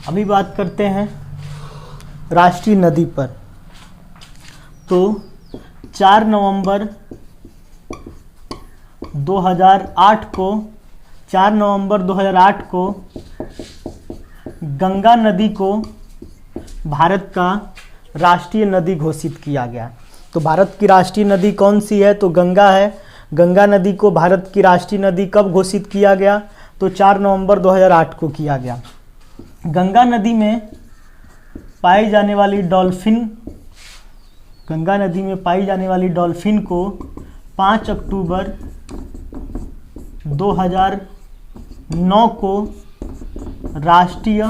अभी बात करते हैं राष्ट्रीय नदी पर। तो 4 नवंबर 2008 को गंगा नदी को भारत का राष्ट्रीय नदी घोषित किया गया। तो भारत की राष्ट्रीय नदी कौन सी है? तो गंगा है। गंगा नदी को भारत की राष्ट्रीय नदी कब घोषित किया गया? तो 4 नवंबर 2008 को किया गया। गंगा नदी में पाई जाने वाली डॉल्फिन को 5 अक्टूबर 2009 को राष्ट्रीय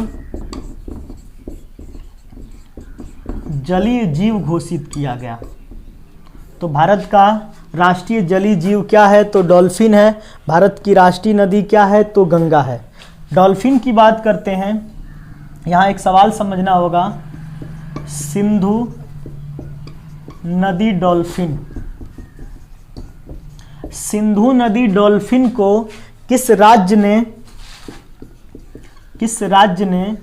जलीय जीव घोषित किया गया। तो भारत का राष्ट्रीय जलीय जीव क्या है? तो डॉल्फिन है। भारत की राष्ट्रीय नदी क्या है? तो गंगा है। डॉल्फिन की बात करते हैं। यहाँ एक सवाल समझना होगा, सिंधु नदी डॉल्फिन। सिंधु नदी डॉल्फिन को किस राज्य ने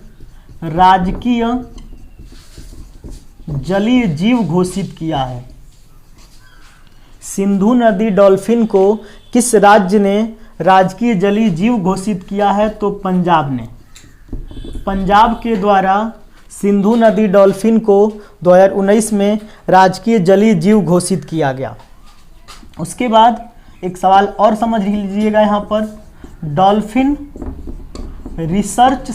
राजकीय जलीय जीव घोषित किया है? सिंधु नदी डॉल्फिन को किस राज्य ने राजकीय जलीय जीव घोषित किया है? तो पंजाब ने। पंजाब के द्वारा सिंधु नदी डॉल्फिन को 2019 में राजकीय जलीय जीव घोषित किया गया। उसके बाद एक सवाल और समझ लीजिएगा यहाँ पर, डॉल्फिन रिसर्च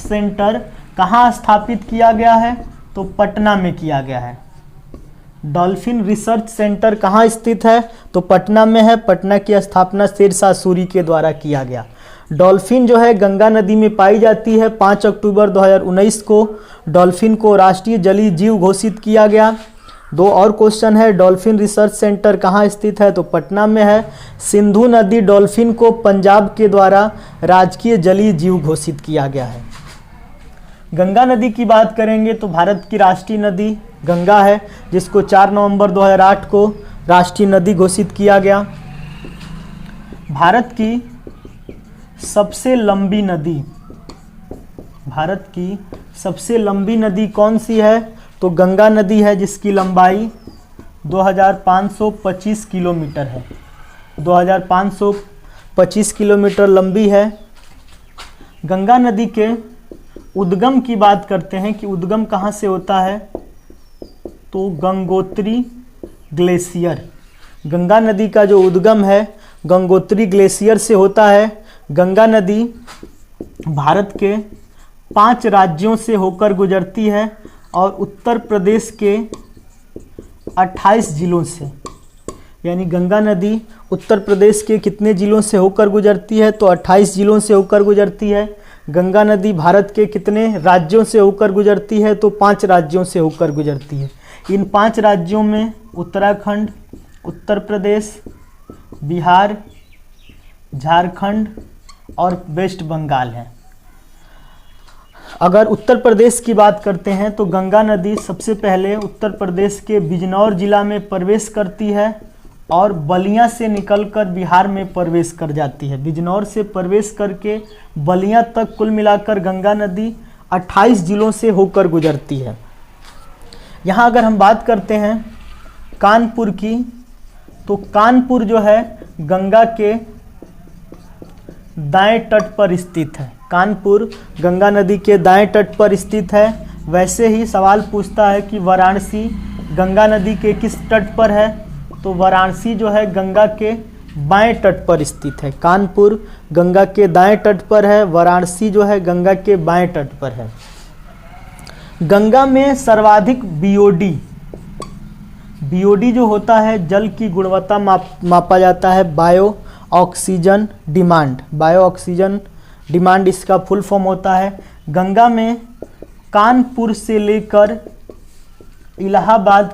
सेंटर कहाँ स्थापित किया गया है? तो पटना में किया गया है। डॉल्फिन रिसर्च सेंटर कहाँ स्थित है? तो पटना में है। पटना की स्थापना शेरशाह सूरी के द्वारा किया गया। डॉल्फिन जो है गंगा नदी में पाई जाती है। 5 अक्टूबर 2019 को डॉल्फिन को राष्ट्रीय जलीय जीव घोषित किया गया। 2 और क्वेश्चन है, डॉल्फिन रिसर्च सेंटर कहाँ स्थित है? तो पटना में है। सिंधु नदी डॉल्फिन को पंजाब के द्वारा राजकीय जलीय जीव घोषित किया गया है। गंगा नदी की बात करेंगे तो भारत की राष्ट्रीय नदी गंगा है, जिसको 4 नवंबर 2008 को राष्ट्रीय नदी घोषित किया गया। भारत की सबसे लंबी नदी कौन सी है? तो गंगा नदी है, जिसकी लंबाई 2525 किलोमीटर है। 2525 किलोमीटर लंबी है। गंगा नदी के उद्गम की बात करते हैं कि उद्गम कहाँ से होता है? तो गंगोत्री ग्लेशियर। गंगा नदी का जो उद्गम है गंगोत्री ग्लेशियर से होता है। गंगा नदी भारत के 5 राज्यों से होकर गुजरती है और उत्तर प्रदेश के 28 जिलों से। यानी गंगा नदी उत्तर प्रदेश के कितने जिलों से होकर गुजरती है? तो 28 जिलों से होकर गुजरती है। गंगा नदी भारत के कितने राज्यों से होकर गुजरती है? तो 5 राज्यों से होकर गुजरती है। इन 5 राज्यों में उत्तराखंड, उत्तर प्रदेश, बिहार, झारखंड और वेस्ट बंगाल है। अगर उत्तर प्रदेश की बात करते हैं तो गंगा नदी सबसे पहले उत्तर प्रदेश के बिजनौर जिला में प्रवेश करती है और बलिया से निकलकर बिहार में प्रवेश कर जाती है। बिजनौर से प्रवेश करके बलिया तक कुल मिलाकर गंगा नदी 28 जिलों से होकर गुजरती है। यहाँ अगर हम बात करते हैं कानपुर की, तो कानपुर जो है गंगा के दाएं तट पर स्थित है। कानपुर गंगा नदी के दाएं तट पर स्थित है। वैसे ही सवाल पूछता है कि वाराणसी गंगा नदी के किस तट पर है? तो वाराणसी जो है गंगा के बाएं तट पर स्थित है। कानपुर गंगा के दाएं तट पर है, वाराणसी जो है गंगा के बाएं तट पर है। गंगा में सर्वाधिक बीओडी जो होता है, जल की गुणवत्ता मापा जाता है, बायो ऑक्सीजन डिमांड इसका फुल फॉर्म होता है। गंगा में कानपुर से लेकर इलाहाबाद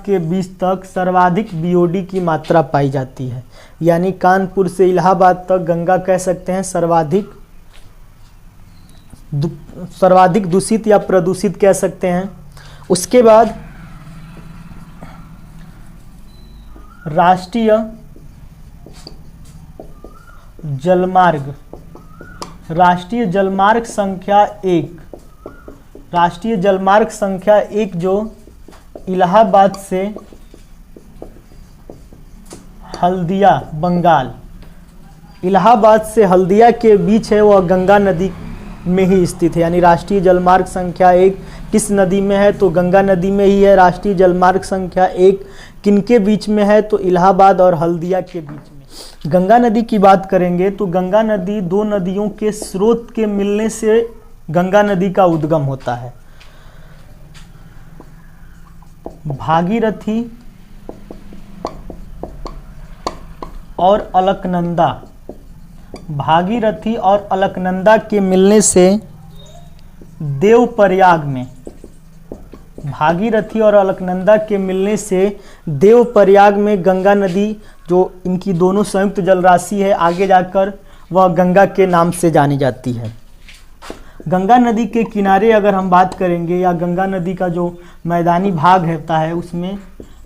के बीच तक सर्वाधिक बीओडी की मात्रा पाई जाती है। यानी कानपुर से इलाहाबाद तक गंगा कह सकते हैं सर्वाधिक दूषित या प्रदूषित कह सकते हैं। उसके बाद जलमार्ग, राष्ट्रीय जलमार्ग संख्या 1, राष्ट्रीय जलमार्ग संख्या 1 जो इलाहाबाद से हल्दिया बंगाल, इलाहाबाद से हल्दिया के बीच है, वह गंगा नदी में ही स्थित है। यानी राष्ट्रीय जलमार्ग संख्या 1 किस नदी में है, तो गंगा नदी में ही है। राष्ट्रीय जलमार्ग संख्या 1 किनके बीच में है, तो इलाहाबाद और हल्दिया के बीच में। गंगा नदी की बात करेंगे तो गंगा नदी दो नदियों के स्रोत के मिलने से गंगा नदी का उद्गम होता है। भागीरथी और अलकनंदा, भागीरथी और अलकनंदा के मिलने से देवप्रयाग में, भागीरथी और अलकनंदा के मिलने से देवप्रयाग में गंगा नदी, जो इनकी दोनों संयुक्त जलराशि है, आगे जाकर वह गंगा के नाम से जानी जाती है। गंगा नदी के किनारे अगर हम बात करेंगे, या गंगा नदी का जो मैदानी भाग होता है उसमें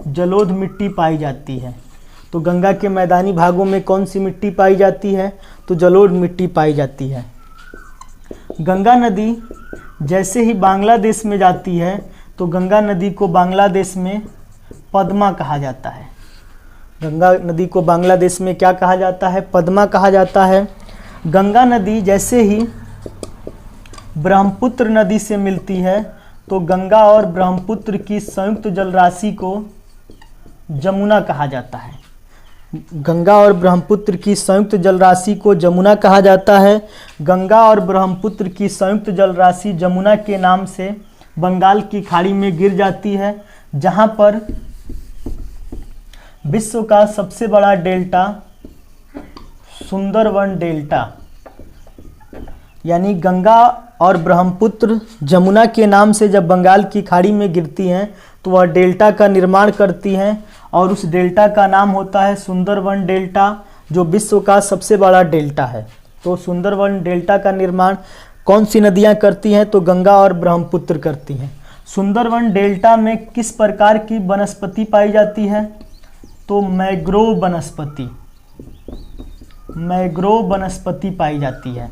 जलोढ़ मिट्टी पाई जाती है। तो गंगा के मैदानी भागों में कौन सी मिट्टी पाई जाती है, तो जलोढ़ मिट्टी पाई जाती है। गंगा नदी जैसे ही बांग्लादेश में जाती है तो गंगा नदी को बांग्लादेश में पद्मा कहा जाता है। गंगा नदी को बांग्लादेश में क्या कहा जाता है, पद्मा कहा जाता है। गंगा नदी जैसे ही ब्रह्मपुत्र नदी से मिलती है तो गंगा और ब्रह्मपुत्र की संयुक्त जलराशि को जमुना कहा जाता है। गंगा और ब्रह्मपुत्र की संयुक्त जलराशि को जमुना कहा जाता है। गंगा और ब्रह्मपुत्र की संयुक्त जलराशि जमुना के नाम से बंगाल की खाड़ी में गिर जाती है, जहां पर विश्व का सबसे बड़ा डेल्टा सुंदरवन डेल्टा, यानी गंगा और ब्रह्मपुत्र जमुना के नाम से जब बंगाल की खाड़ी में गिरती हैं तो वह डेल्टा का निर्माण करती हैं, और उस डेल्टा का नाम होता है सुंदरवन डेल्टा, जो विश्व का सबसे बड़ा डेल्टा है। तो सुंदरवन डेल्टा का निर्माण कौन सी नदियां करती हैं, तो गंगा और ब्रह्मपुत्र करती हैं। सुंदरवन डेल्टा में किस प्रकार की वनस्पति पाई जाती है, तो मैंग्रोव वनस्पति, मैंग्रोव वनस्पति पाई जाती है।